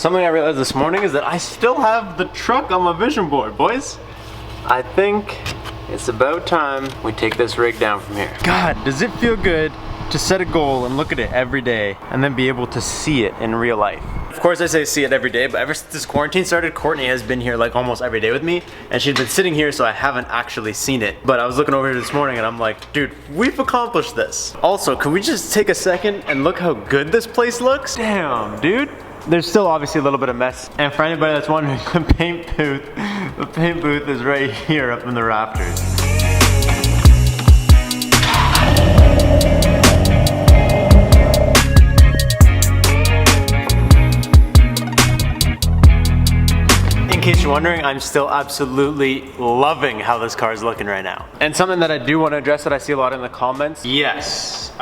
Something I realized this morning is that I still have the truck on my vision board, boys. I think it's about time we take this rig down from here. God, does it feel good to set a goal and look at it every day and then be able to see it in real life? Of course I say see it every day, but ever since this quarantine started, Courtney has been here like almost every day with me, and she's been sitting here, so I haven't actually seen it. But I was looking over here this morning and I'm like, dude, we've accomplished this. Also, can we just take a second and look how good this place looks? Damn, dude. There's still obviously a little bit of mess. And for anybody that's wondering, the paint booth is right here up in the rafters. In case you're wondering, I'm still absolutely loving how this car is looking right now. And something that I do want to address that I see a lot in the comments. Yes,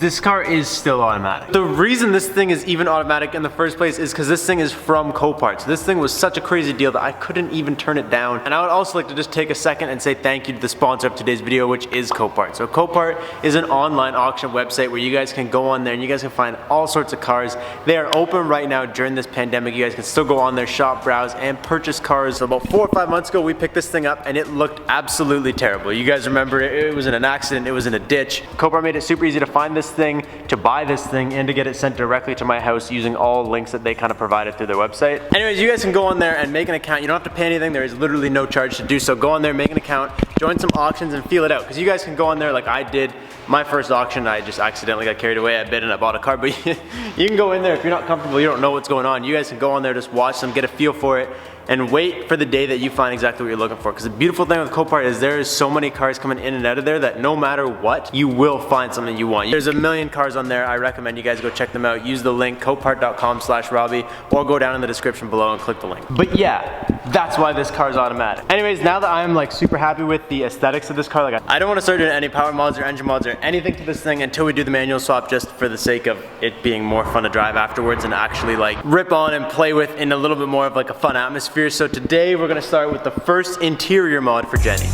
this car is still automatic. The reason this thing is even automatic in the first place is because this thing is from Copart. So this thing was such a crazy deal that I couldn't even turn it down. And I would also like to just take a second and say thank you to the sponsor of today's video, which is Copart. So Copart is an online auction website where you guys can go on there and you guys can find all sorts of cars. They are open right now during this pandemic. You guys can still go on there, shop, browse, and purchase cars. So about 4 or 5 months ago, we picked this thing up and it looked absolutely terrible. You guys remember it was in an accident, it was in a ditch. Copart made it super easy to find this thing, to buy this thing, and to get it sent directly to my house using all links that they kind of provided through their website. Anyways, you guys can go on there and make an account. You don't have to pay anything. There is literally no charge to do so. Go on there, make an account, join some auctions, and feel it out. Because you guys can go on there like I did. My first auction, I just accidentally got carried away. I bid and I bought a car, but you can go in there if you're not comfortable, you don't know what's going on. You guys can go on there, just watch them, get a feel for it, and wait for the day that you find exactly what you're looking for. Because the beautiful thing with Copart is there is so many cars coming in and out of there that no matter what, you will find something you want. There's a million cars on there. I recommend you guys go check them out. Use the link copart.com/Robbie or go down in the description below and click the link. But yeah, that's why this car is automatic. Anyways, now that I'm like super happy with the aesthetics of this car, like I don't want to start doing any power mods or engine mods or anything to this thing until we do the manual swap, just for the sake of it being more fun to drive afterwards and actually like rip on and play with in a little bit more of like a fun atmosphere. So today we're gonna start with the first interior mod for Jenny.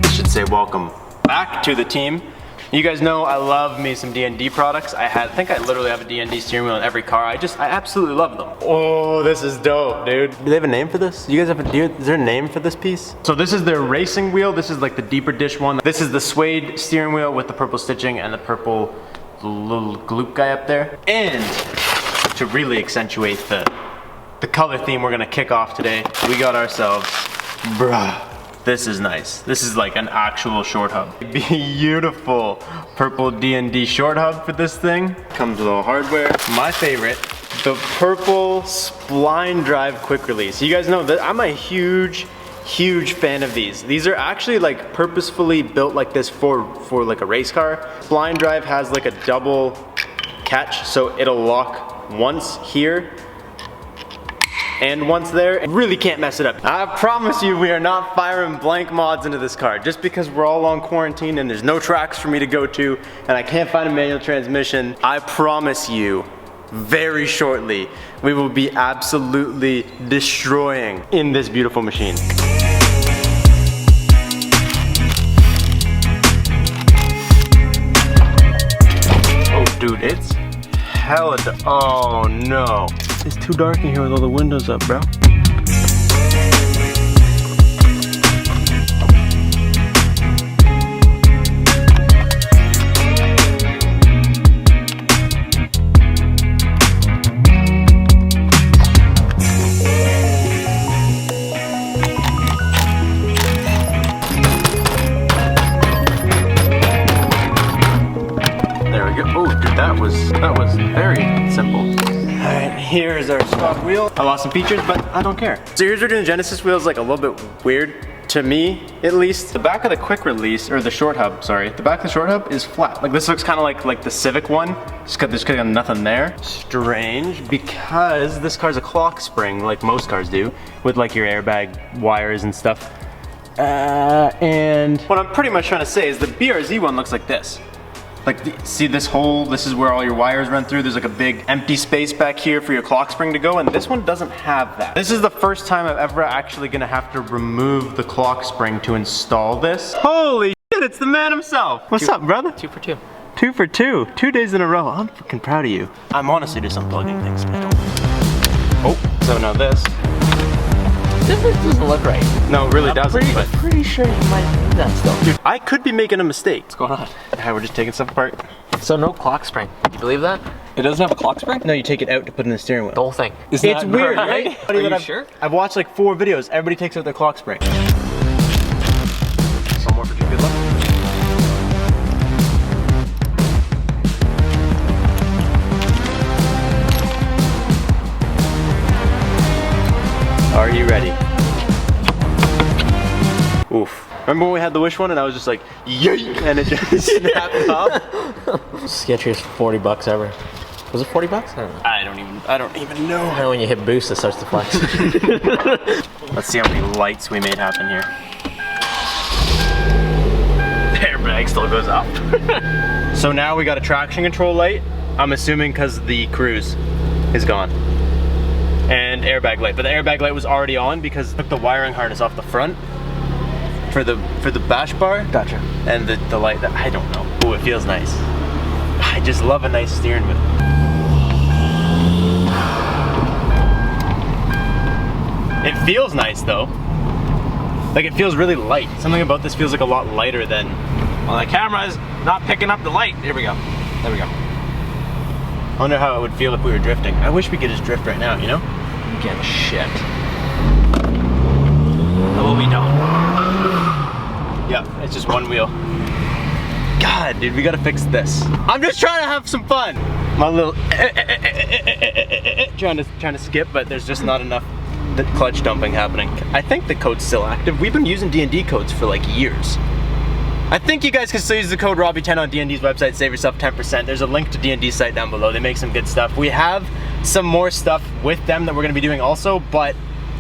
This should say welcome back to the team. You guys know I love me some D&D products. I think I literally have a D&D steering wheel in every car. I absolutely love them. Oh, this is dope, dude. Do they have a name for this? You guys have is there a name for this piece? So this is their racing wheel. This is like the deeper dish one. This is the suede steering wheel with the purple stitching and the purple little gloop guy up there. And to really accentuate the color theme we're gonna kick off today, we got ourselves, bruh. This is nice. This is like an actual short hub. Beautiful purple D&D short hub for this thing. Comes with all hardware. My favorite, the purple Spline drive quick release. You guys know that I'm a huge fan of these. These are actually like purposefully built like this for like a race car. Spline drive has like a double catch, so it'll lock once here and once there, really can't mess it up. I promise you we are not firing blank mods into this car. Just because we're all on quarantine and there's no tracks for me to go to and I can't find a manual transmission, I promise you, very shortly, we will be absolutely destroying in this beautiful machine. Oh dude, it's hella oh no. It's too dark in here with all the windows up, bro. There we go. Oh, dude, that was very simple. Alright, here's our stock wheel. I lost some features, but I don't care. So here's where doing the Genesis wheel is like a little bit weird, to me at least. The back of the quick release, or the short hub, sorry. The back of the short hub is flat. Like this looks kind of like the Civic one. Just cause there's kind of nothing there. Strange, because this car's a clock spring, like most cars do, with like your airbag wires and stuff. And what I'm pretty much trying to say is the BRZ one looks like this. Like, see this hole? This is where all your wires run through. There's like a big empty space back here for your clock spring to go, and this one doesn't have that. This is the first time I'm ever actually gonna have to remove the clock spring to install this. Holy shit, it's the man himself. What's up, brother? 2 for 2. 2 for 2. 2 days in a row. I'm fucking proud of you. I'm honestly just unplugging things. Oh, so now this. This doesn't look right. No, it really doesn't. I'm pretty sure you might need that still. Dude, I could be making a mistake. What's going on? Hi, we're just taking stuff apart. So no clock spring. You believe that? It doesn't have a clock spring? No, you take it out to put in the steering wheel. The whole thing. Is It's that weird, right? Are you sure? I've watched like 4 videos. Everybody takes out their clock spring. Some more for you. Good luck. Are you ready? Oof. Remember when we had the Wish one and I was just like, yay! And it just snapped off? Sketchiest 40 bucks ever. Was it 40 bucks? I don't know. I don't even know. I know when you hit boost, it starts to flex. Let's see how many lights we made happen here. The airbag still goes up. So now we got a traction control light. I'm assuming because the cruise is gone. And airbag light, but the airbag light was already on because I took the wiring harness off the front for the bash bar. Gotcha. And the light, that I don't know. Oh, it feels nice. I just love a nice steering wheel. It feels nice though. Like it feels really light. Something about this feels like a lot lighter than. Well, the camera's not picking up the light. Here we go. There we go. I wonder how it would feel if we were drifting. I wish we could just drift right now, you know? Getting shit. Oh, we don't. Yeah, it's just one wheel. God, dude, we gotta fix this. I'm just trying to have some fun. My little trying to skip, but there's just not enough clutch dumping happening. I think the code's still active. We've been using D&D codes for like years. I think you guys can still use the code Robbie10 on D&D's website, save yourself 10%. There's a link to D&D's site down below. They make some good stuff. We have some more stuff with them that we're gonna be doing also, but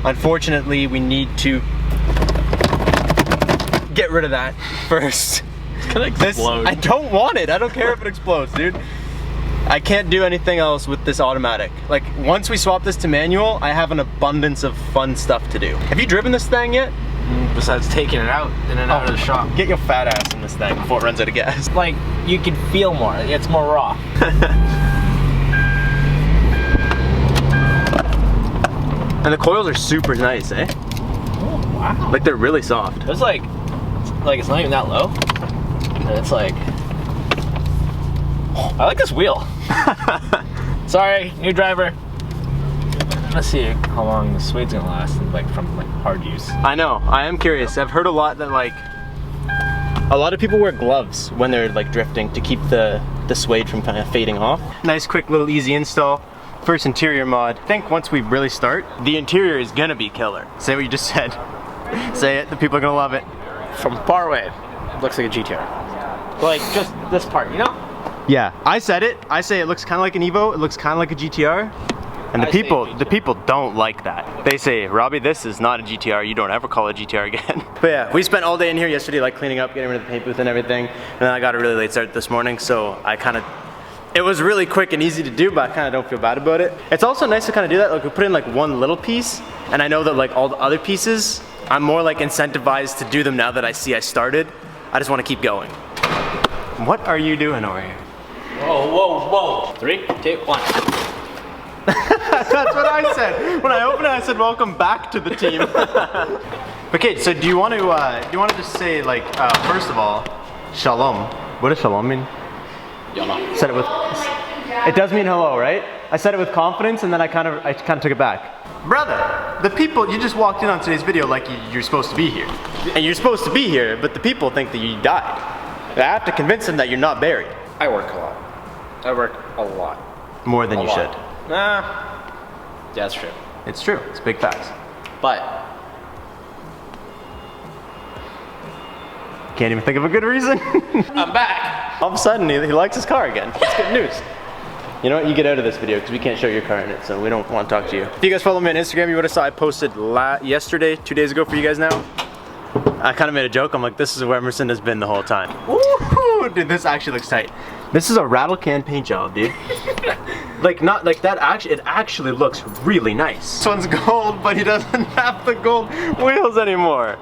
unfortunately we need to get rid of that first. It's gonna explode. I don't want it. I don't care if it explodes, dude. I can't do anything else with this automatic. Like, once we swap this to manual, I have an abundance of fun stuff to do. Have you driven this thing yet? Besides taking it out in and out of the shop. Get your fat ass in this thing before it runs out of gas. Like, you can feel more. It's more raw. And the coils are super nice, eh? Oh, wow. Like, they're really soft. It's like it's not even that low. And it's like, oh, I like this wheel. Sorry, new driver. Let's see how long the suede's gonna last, like from like hard use. I know, I am curious. I've heard a lot that like, a lot of people wear gloves when they're like drifting to keep the suede from kind of fading off. Nice, quick, little easy install. First interior mod. I think once we really start, the interior is gonna be killer. Say what you just said. Say it, the people are gonna love it. From far away, it looks like a GTR. Like just this part, you know? Yeah, I said it. I say it looks kind of like an Evo. It looks kind of like a GTR. And the people don't like that. They say, Robbie, this is not a GTR. You don't ever call it a GTR again. But yeah, we spent all day in here yesterday, like cleaning up, getting rid of the paint booth and everything. And then I got a really late start this morning, so it was really quick and easy to do, but I kind of don't feel bad about it. It's also nice to kind of do that. Like we put in like one little piece, and I know that like all the other pieces, I'm more like incentivized to do them now that I see I started. I just want to keep going. What are you doing over here? Whoa, whoa, whoa. 3, 2, 1. That's what I said. When I opened it, I said, welcome back to the team. Okay, so do you want to just say like, first of all, shalom. What does shalom mean? Yalla. Said it with, it does mean hello, right? I said it with confidence and then I kind of took it back. Brother, the people, you just walked in on today's video like you're supposed to be here. And you're supposed to be here, but the people think that you died. I have to convince them that you're not buried. I work a lot. I work a lot. More than you should. Nah. Yeah, that's true. It's true, it's big facts. But can't even think of a good reason. I'm back. All of a sudden, he likes his car again. It's good news. You know what? You get out of this video because we can't show your car in it, so we don't want to talk to you. If you guys follow me on Instagram, you would have saw I posted yesterday, 2 days ago for you guys now. I kind of made a joke. I'm like, this is where Emerson has been the whole time. Woo! Dude, this actually looks tight. This is a rattle can paint job, dude. Like not like that. Actually, it actually looks really nice. This one's gold, but he doesn't have the gold wheels anymore.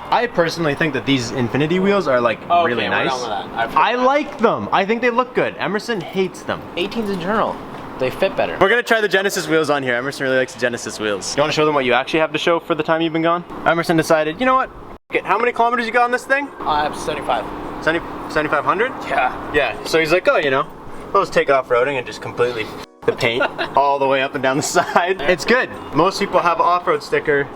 I personally think that these infinity wheels are like really nice. I like them. I think they look good. Emerson hates them. 18s in general, they fit better. We're gonna try the Genesis wheels on here. Emerson really likes the Genesis wheels. You wanna show them what you actually have to show for the time you've been gone? Emerson decided, you know what? Okay, how many kilometers you got on this thing? I have 75. 7,500? Yeah. Yeah, so he's like, oh, you know, we'll just take off-roading and just completely the paint all the way up and down the side. It's good. Most people have an off-road sticker,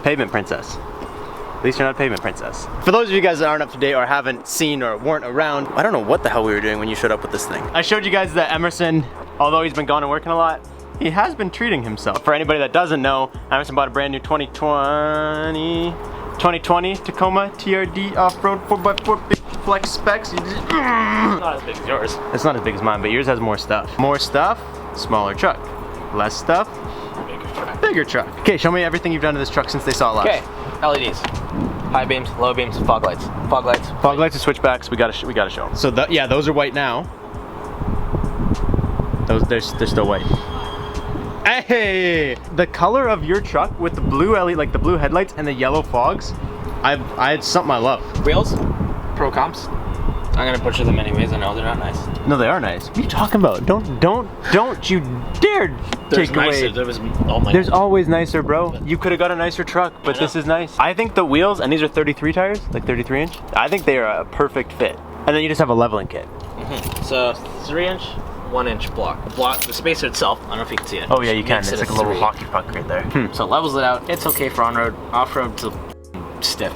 Pavement Princess. At least you're not a Pavement Princess. For those of you guys that aren't up to date or haven't seen or weren't around, I don't know what the hell we were doing when you showed up with this thing. I showed you guys that Emerson, although he's been gone and working a lot, he has been treating himself. For anybody that doesn't know, Emerson bought a brand new 2020 Tacoma TRD off-road 4x4 big flex specs. Not as big as yours. It's not as big as mine, but yours has more stuff. More stuff, smaller truck. Less stuff, bigger truck. Okay, show me everything you've done to this truck since they saw it last. Okay, LEDs. High beams, low beams, fog lights. Fog lights. Fog lights and switchbacks, we gotta show them. So yeah, those are white now. They're still white. Hey, the color of your truck with the blue LED, like the blue headlights and the yellow fogs, it's something I love. Wheels, pro comps. I'm gonna butcher them anyways. I know they're not nice. No, they are nice. What are you talking about? Don't you dare take away. There's always nicer, bro. You could have got a nicer truck, but this is nice. I think the wheels, and these are 33 tires, like 33 inch. I think they are a perfect fit. And then you just have a leveling kit. So 3-inch, 1-inch block. The spacer itself, I don't know if you can see it. Oh yeah, you can. Makes It's it like a little hockey puck right there. So it levels it out. It's okay for on-road. Off-road, it's stiff.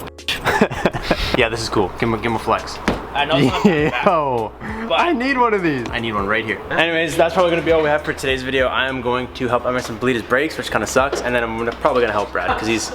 Yeah, this is cool. Give him a flex. I know it's not bad, Yo, I need one of these. I need one right here. Anyways, that's probably gonna be all we have for today's video. I am going to help Emerson bleed his brakes, which kind of sucks, and then I'm probably gonna help Brad because he's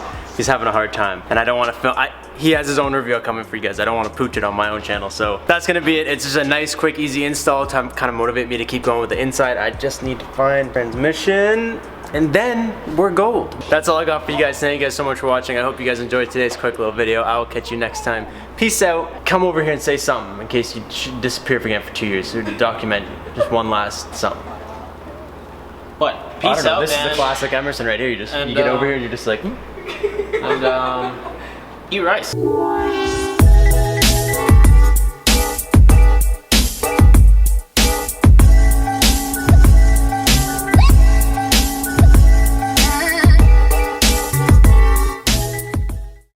having a hard time, and I don't want to film. He has his own review coming for you guys. I don't want to pooch it on my own channel, so that's gonna be it. It's just a nice, quick, easy install to kind of motivate me to keep going with the inside. I just need to find transmission, and then we're gold. That's all I got for you guys. Thank you guys so much for watching. I hope you guys enjoyed today's quick little video. I will catch you next time. Peace out. Come over here and say something in case you should disappear again for 2 years, so to document just one last something. What? Peace out. This is the classic Emerson right here. You get over here and you're just like, eat rice.